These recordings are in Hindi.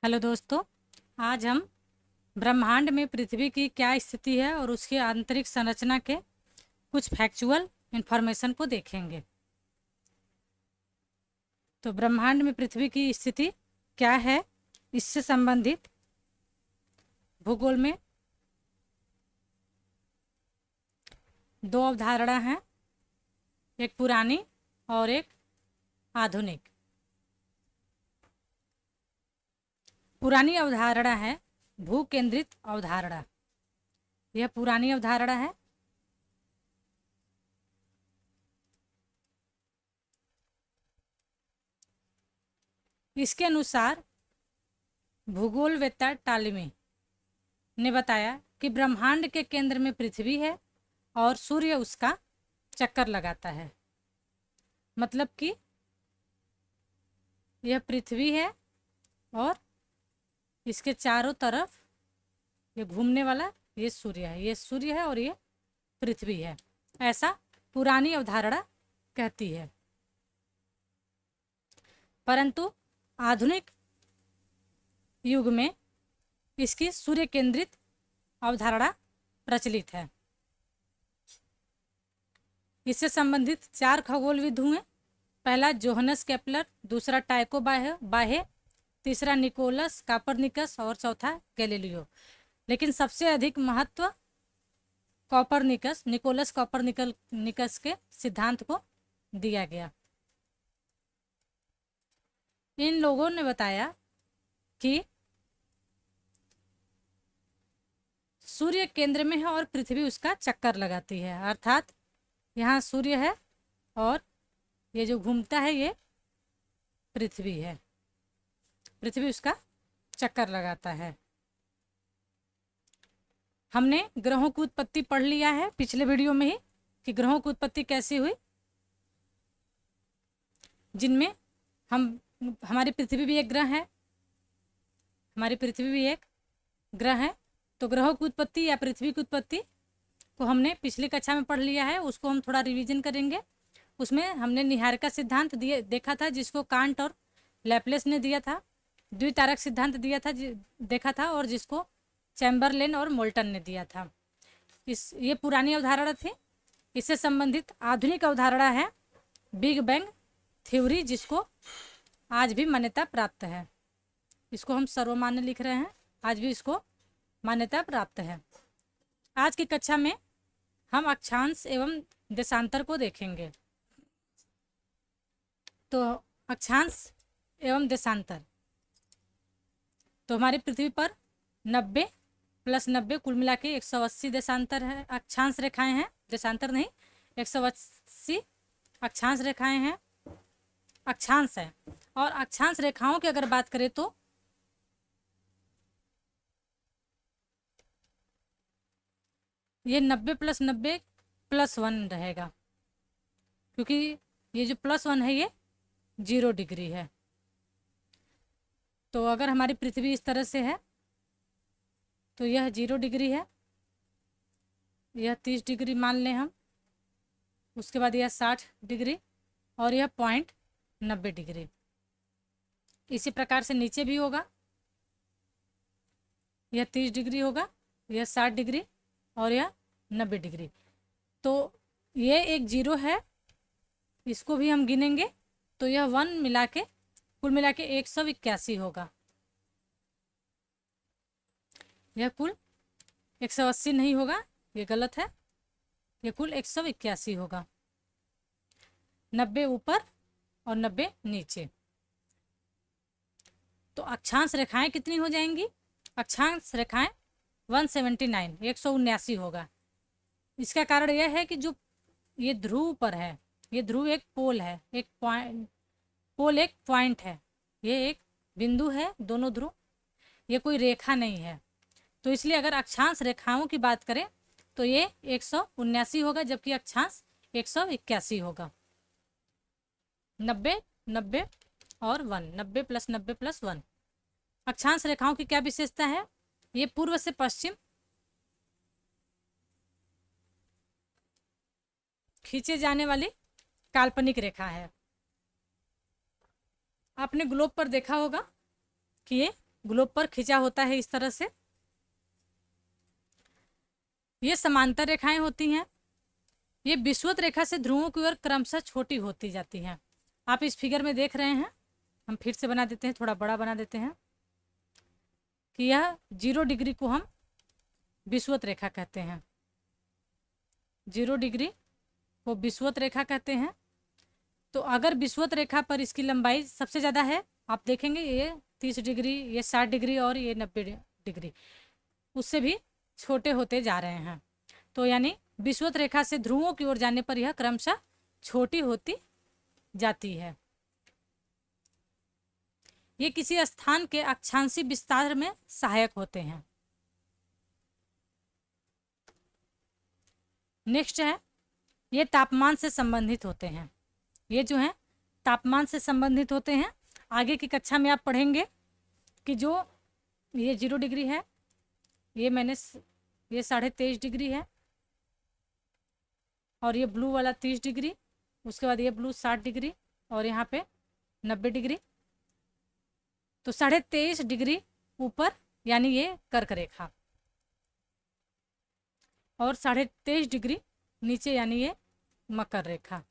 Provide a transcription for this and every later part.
हेलो दोस्तों। आज हम ब्रह्मांड में पृथ्वी की क्या स्थिति है और उसकी आंतरिक संरचना के कुछ फैक्चुअल इंफॉर्मेशन को देखेंगे। तो ब्रह्मांड में पृथ्वी की स्थिति क्या है, इससे संबंधित भूगोल में दो अवधारणा हैं, एक पुरानी और एक आधुनिक। पुरानी अवधारणा है भू केंद्रित अवधारणा। यह पुरानी अवधारणा है। इसके अनुसार भूगोलवेत्ता टालिमी ने बताया कि ब्रह्मांड के केंद्र में पृथ्वी है और सूर्य उसका चक्कर लगाता है। मतलब कि यह पृथ्वी है और इसके चारों तरफ ये घूमने वाला ये सूर्य है, ये सूर्य है और ये पृथ्वी है। ऐसा पुरानी अवधारणा कहती है। परंतु आधुनिक युग में इसकी सूर्य केंद्रित अवधारणा प्रचलित है। इससे संबंधित 4 खगोलविद हुए। पहला जोहन्स केपलर, दूसरा टाइको बाहे, तीसरा निकोलस कापरनिकस और चौथा गैलीलियो। लेकिन सबसे अधिक महत्व निकोलस कॉपरनिकस के सिद्धांत को दिया गया। इन लोगों ने बताया कि सूर्य केंद्र में है और पृथ्वी उसका चक्कर लगाती है। अर्थात यहाँ सूर्य है और ये जो घूमता है ये पृथ्वी है, पृथ्वी उसका चक्कर लगाता है। हमने ग्रहों की उत्पत्ति पढ़ लिया है पिछले वीडियो में ही कि ग्रहों की उत्पत्ति कैसी हुई, जिनमें हमारी पृथ्वी भी एक ग्रह है। हमारी पृथ्वी भी एक ग्रह है। तो ग्रहों की उत्पत्ति या पृथ्वी की उत्पत्ति को हमने पिछली कक्षा में पढ़ लिया है, उसको हम थोड़ा रिवीजन करेंगे। उसमें हमने निहारिका सिद्धांत देखा था, जिसको कांट और लैपलेस ने दिया था। द्वितारक सिद्धांत दिया था, देखा था, और जिसको चैम्बरलेन और मोल्टन ने दिया था। ये पुरानी अवधारणा थी। इससे संबंधित आधुनिक अवधारणा है बिग बैंग थ्योरी, जिसको आज भी मान्यता प्राप्त है। इसको हम सर्वमान्य लिख रहे हैं, आज भी इसको मान्यता प्राप्त है। आज की कक्षा में हम अक्षांश एवं देशांतर को देखेंगे। तो अक्षांश एवं देशांतर, तो हमारी पृथ्वी पर 90 + 90 कुल मिला के 180 देशांतर है, अक्षांश रेखाएं हैं। देशांतर नहीं, 180 अक्षांश रेखाएं हैं, अक्षांश है। और अक्षांश रेखाओं की अगर बात करें तो ये 90 + 90 + 1 रहेगा, क्योंकि ये जो +1 है ये 0 डिग्री है। तो अगर हमारी पृथ्वी इस तरह से है तो यह 0 डिग्री है, यह 30 डिग्री मान लें हम, उसके बाद यह 60 डिग्री और यह पॉइंट 90 डिग्री। इसी प्रकार से नीचे भी होगा, यह 30 डिग्री होगा, यह 60 डिग्री और यह 90 डिग्री। तो ये एक 0 है, इसको भी हम गिनेंगे तो यह 1 मिला के कुल मिला के 181 होगा। यह कुल 180 नहीं होगा, ये गलत है, ये कुल 181 होगा। 90 ऊपर और 90 नीचे। तो अक्षांश रेखाएं कितनी हो जाएंगी? अक्षांश रेखाएं 179 179 होगा। इसका कारण यह है कि जो ये ध्रुव पर है, ये ध्रुव एक पोल है, एक पॉइंट है, ये एक बिंदु है, दोनों ध्रुव, ये कोई रेखा नहीं है। तो इसलिए अगर अक्षांश रेखाओं की बात करें तो ये 179 होगा, जबकि अक्षांश 181 होगा। 90 90 और 1, 90 + 90 + 1। अक्षांश रेखाओं की क्या विशेषता है? ये पूर्व से पश्चिम खींचे जाने वाली काल्पनिक रेखा है। आपने ग्लोब पर देखा होगा कि ये ग्लोब पर खिंचा होता है इस तरह से। ये समांतर रेखाएं होती हैं। ये विषुवत रेखा से ध्रुवों की ओर क्रमशः छोटी होती जाती हैं। आप इस फिगर में देख रहे हैं, हम फिर से बना देते हैं, थोड़ा बड़ा बना देते हैं, कि यह 0 डिग्री को हम विषुवत रेखा कहते हैं। 0 डिग्री को विषुवत रेखा कहते हैं। तो अगर विषुवत रेखा पर इसकी लंबाई सबसे ज़्यादा है, आप देखेंगे ये 30 डिग्री, ये 60 डिग्री और ये 90 डिग्री, उससे भी छोटे होते जा रहे हैं। तो यानी विषुवत रेखा से ध्रुवों की ओर जाने पर यह क्रमशः छोटी होती जाती है। ये किसी स्थान के अक्षांशीय विस्तार में सहायक होते हैं। नेक्स्ट है, ये तापमान से संबंधित होते हैं। ये जो है तापमान से संबंधित होते हैं। आगे की कक्षा में आप पढ़ेंगे कि जो ये 0 डिग्री है, ये ये 23.5 डिग्री है, और ये ब्लू वाला 30 डिग्री, उसके बाद ये ब्लू 60 डिग्री, और यहाँ पे 90 डिग्री। तो 23.5 डिग्री ऊपर यानी ये कर्क रेखा, और 23.5 डिग्री नीचे यानी ये मकर रेखा।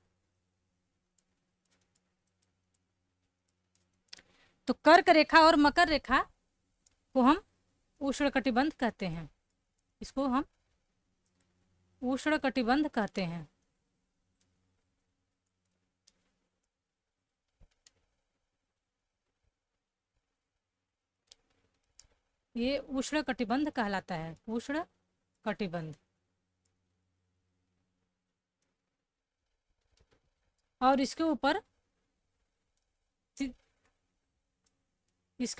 तो कर्क रेखा और मकर रेखा को हम उष्णकटिबंध कहते हैं। इसको हम उष्णकटिबंध कहते हैं। ये उष्णकटिबंध कहलाता है, उष्णकटिबंध। और इसके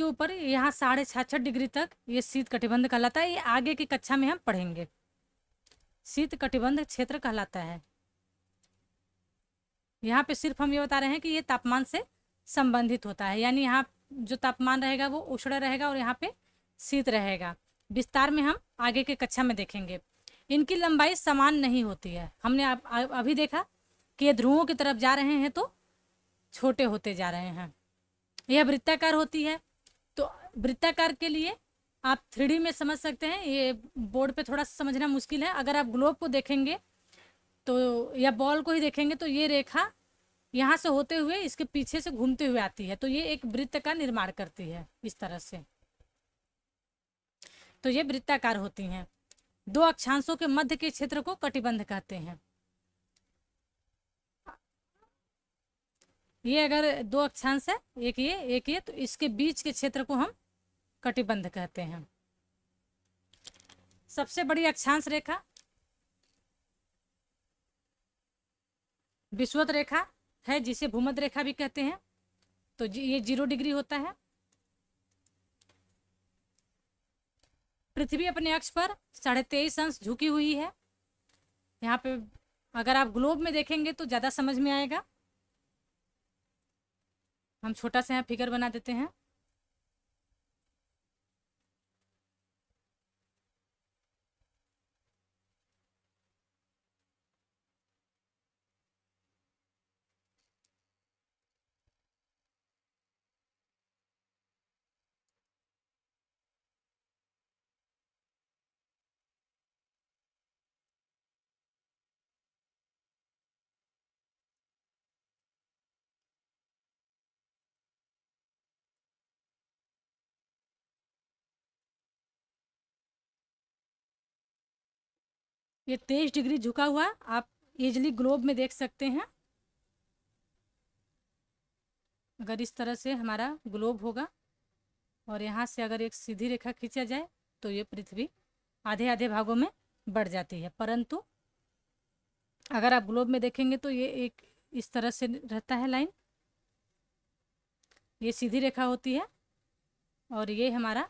ऊपर यहाँ 66.5 डिग्री तक ये शीत कटिबंध कहलाता है। ये आगे की कक्षा में हम पढ़ेंगे। शीत कटिबंध क्षेत्र कहलाता है। यहाँ पे सिर्फ हम ये बता रहे हैं कि ये तापमान से संबंधित होता है, यानी यहाँ जो तापमान रहेगा वो उष्ण रहेगा और यहाँ पे शीत रहेगा। विस्तार में हम आगे के कक्षा में देखेंगे। इनकी लंबाई समान नहीं होती है। हमने अभी देखा कि ये ध्रुवों की तरफ जा रहे हैं तो छोटे होते जा रहे हैं। यह वृत्ताकार होती है। तो वृत्ताकार के लिए आप 3D में समझ सकते हैं, ये बोर्ड पे थोड़ा समझना मुश्किल है। अगर आप ग्लोब को देखेंगे तो, या बॉल को ही देखेंगे, तो ये रेखा यहाँ से होते हुए इसके पीछे से घूमते हुए आती है, तो ये एक वृत्त का निर्माण करती है इस तरह से। तो ये वृत्ताकार होती हैं। 2 अक्षांशों के मध्य के क्षेत्र को कटिबंध कहते हैं। ये अगर 2 अक्षांश है, एक ये, तो इसके बीच के क्षेत्र को हम कटिबंध कहते हैं। सबसे बड़ी अक्षांश रेखा विषुवत रेखा है, जिसे भूमध्य रेखा भी कहते हैं। तो ये 0 डिग्री होता है। पृथ्वी अपने अक्ष पर 23.5 अंश झुकी हुई है। यहाँ पे अगर आप ग्लोब में देखेंगे तो ज़्यादा समझ में आएगा। हम छोटा सा यहाँ फिगर बना देते हैं। ये 23 डिग्री झुका हुआ आप इजली ग्लोब में देख सकते हैं। अगर इस तरह से हमारा ग्लोब होगा और यहाँ से अगर एक सीधी रेखा खींचा जाए तो ये पृथ्वी आधे आधे भागों में बढ़ जाती है। परंतु अगर आप ग्लोब में देखेंगे तो ये एक इस तरह से रहता है लाइन, ये सीधी रेखा होती है, और ये हमारा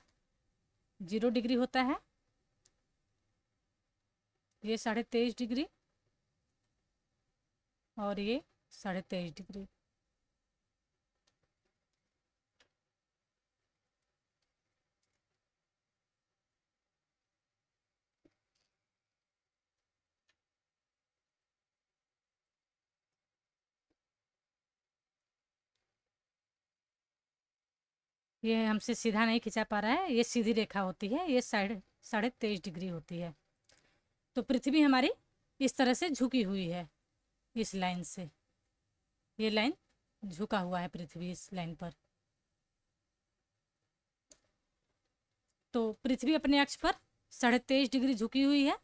0 डिग्री होता है, ये 23.5 डिग्री, और ये 23.5 डिग्री। ये हमसे सीधा नहीं खिंचा पा रहा है, ये सीधी रेखा होती है, ये 23.5 डिग्री होती है। तो पृथ्वी हमारी इस तरह से झुकी हुई है, इस लाइन से, ये लाइन झुका हुआ है पृथ्वी इस लाइन पर। तो पृथ्वी अपने अक्ष पर 23.5 डिग्री झुकी हुई है,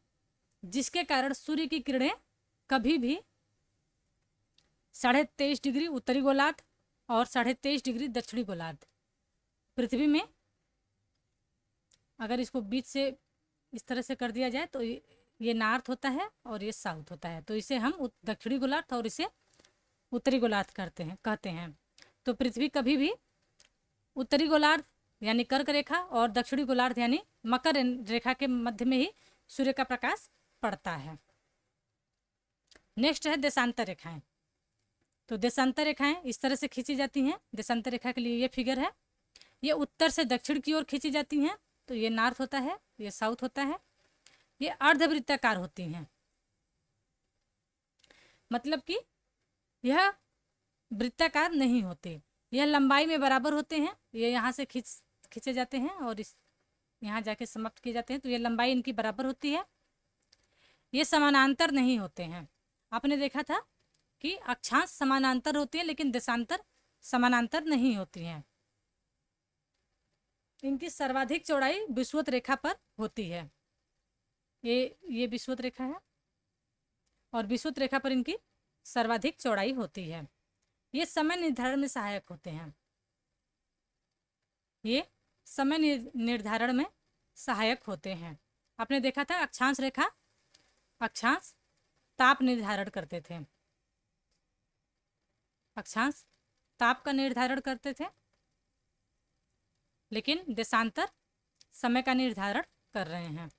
जिसके कारण सूर्य की किरणें कभी भी 23.5 डिग्री उत्तरी गोलार्ध और 23.5 डिग्री दक्षिणी गोलार्ध पृथ्वी में, अगर इसको बीच से इस तरह से कर दिया जाए तो ये नॉर्थ होता है और ये साउथ होता है, तो इसे हम दक्षिणी गोलार्ध और इसे उत्तरी गोलार्ध कहते हैं। तो पृथ्वी कभी भी उत्तरी गोलार्ध यानी कर्क रेखा और दक्षिणी गोलार्ध यानी मकर रेखा के मध्य में ही सूर्य का प्रकाश पड़ता है। नेक्स्ट है देशांतर रेखाएं। तो देशांतर रेखाएं इस तरह से खींची जाती हैं। देशांतर रेखा के लिए ये फिगर है, ये उत्तर से दक्षिण की ओर खींची जाती हैं, तो ये नॉर्थ होता है, ये साउथ होता है। ये अर्धवृत्ताकार होती हैं, मतलब कि यह वृत्ताकार नहीं होते, यह लंबाई में बराबर होते हैं। ये यहाँ से खींचे जाते हैं और इस यहाँ जाके समाप्त किए जाते हैं, तो ये लंबाई इनकी बराबर होती है। ये समानांतर नहीं होते हैं। आपने देखा था कि अक्षांश समानांतर होती है लेकिन देशांतर समानांतर नहीं होती हैं। इनकी सर्वाधिक चौड़ाई विषुवत रेखा पर होती है। ये विषुवत रेखा है और विषुवत रेखा पर इनकी सर्वाधिक चौड़ाई होती है। ये समय निर्धारण में सहायक होते हैं। ये समय निर्धारण में सहायक होते हैं। आपने देखा था अक्षांश रेखा, अक्षांश ताप निर्धारण करते थे, अक्षांश ताप का निर्धारण करते थे, लेकिन देशांतर समय का निर्धारण कर रहे हैं।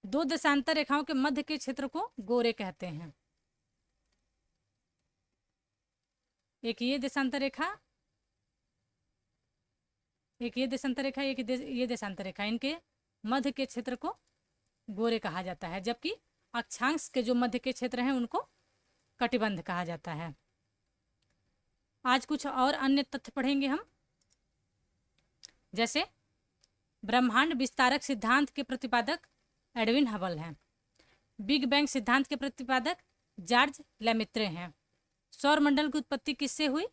दो देशांतर रेखाओं के मध्य के क्षेत्र को गोरे कहते हैं। एक ये देशांतर रेखा, एक ये देशांतर रेखा, ये देशांतर रेखा, इनके मध्य के क्षेत्र को गोरे कहा जाता है, जबकि अक्षांश के जो मध्य के क्षेत्र हैं उनको कटिबंध कहा जाता है। आज कुछ और अन्य तथ्य पढ़ेंगे हम, जैसे ब्रह्मांड विस्तारक सिद्धांत के प्रतिपादक एडविन हबल हैं। बिग बैंग सिद्धांत के प्रतिपादक जॉर्ज लेमेत्रे हैं। सौर मंडल की उत्पत्ति किससे हुई?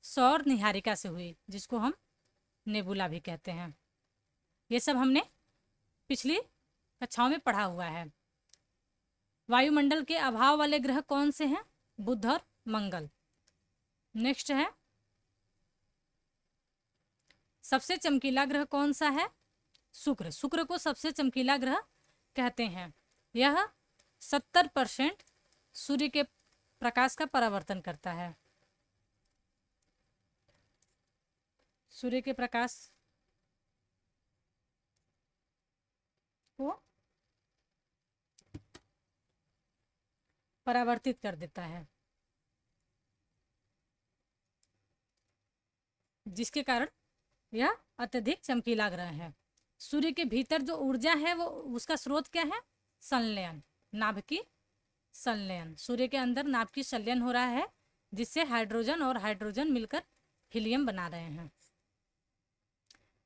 सौर निहारिका से हुई, जिसको हम नेबुला भी कहते हैं। ये सब हमने पिछली कक्षाओं में पढ़ा हुआ है। वायुमंडल के अभाव वाले ग्रह कौन से हैं? बुध और मंगल। नेक्स्ट है, सबसे चमकीला ग्रह कौन सा है? शुक्र। शुक्र को सबसे चमकीला ग्रह कहते हैं। यह 70% सूर्य के प्रकाश का परावर्तन करता है। सूर्य के प्रकाश को परावर्तित कर देता है, जिसके कारण यह अत्यधिक चमकीला ग्रह है। सूर्य के भीतर जो ऊर्जा है वो उसका स्रोत क्या है? संलयन, नाभिकीय संलयन। सूर्य के अंदर नाभिकीय संलयन हो रहा है, जिससे हाइड्रोजन और हाइड्रोजन मिलकर हीलियम बना रहे हैं।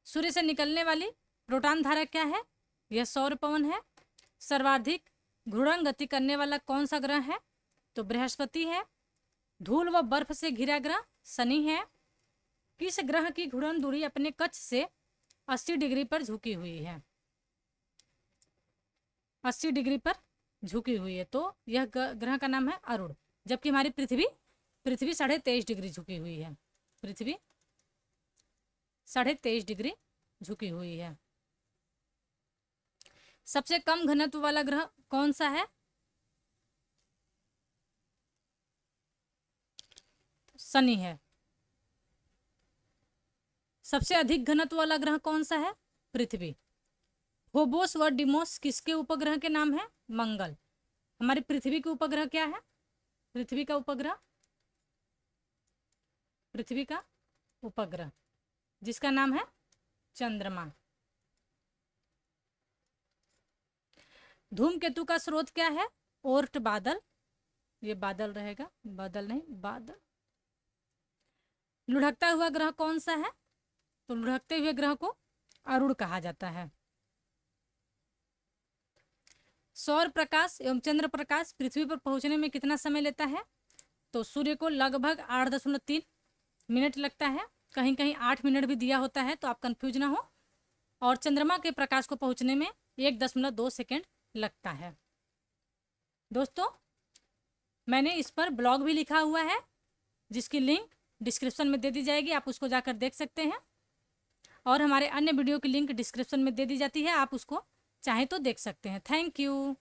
सूर्य से निकलने वाली प्रोटॉन धारा क्या है? यह सौर पवन है। सर्वाधिक घूर्णन गति करने वाला कौन सा ग्रह है? तो बृहस्पति है। धूल व बर्फ से घिरा ग्रह शनि है। किस ग्रह की घूर्णन दूरी अपने कक्ष से 80 डिग्री पर झुकी हुई है? 80 डिग्री पर झुकी हुई है, तो यह ग्रह का नाम है अरुण। जबकि हमारी पृथ्वी 23.5 डिग्री झुकी हुई है। पृथ्वी 23.5 डिग्री झुकी हुई है। सबसे कम घनत्व वाला ग्रह कौन सा है? शनि है। सबसे अधिक घनत्व वाला ग्रह कौन सा है? पृथ्वी। फोबोस व डिमोस किसके उपग्रह के नाम है? मंगल। हमारी पृथ्वी के उपग्रह क्या है? पृथ्वी का उपग्रह, पृथ्वी का उपग्रह जिसका नाम है चंद्रमा। धूमकेतु का स्रोत क्या है? ओर्ट बादल। ये बादल रहेगा, बादल नहीं, बादल। लुढ़कता हुआ ग्रह कौन सा है? तो लुढ़कते हुए ग्रह को अरुण कहा जाता है। सौर प्रकाश एवं चंद्र प्रकाश पृथ्वी पर पहुंचने में कितना समय लेता है? तो सूर्य को लगभग 8.3 मिनट लगता है, कहीं कहीं 8 मिनट भी दिया होता है, तो आप कंफ्यूज ना हो। और चंद्रमा के प्रकाश को पहुंचने में 1.2 सेकेंड लगता है। दोस्तों, मैंने इस पर ब्लॉग भी लिखा हुआ है, जिसकी लिंक डिस्क्रिप्शन में दे दी जाएगी, आप उसको जाकर देख सकते हैं। और हमारे अन्य वीडियो की लिंक डिस्क्रिप्शन में दे दी जाती है, आप उसको चाहें तो देख सकते हैं। Thank you.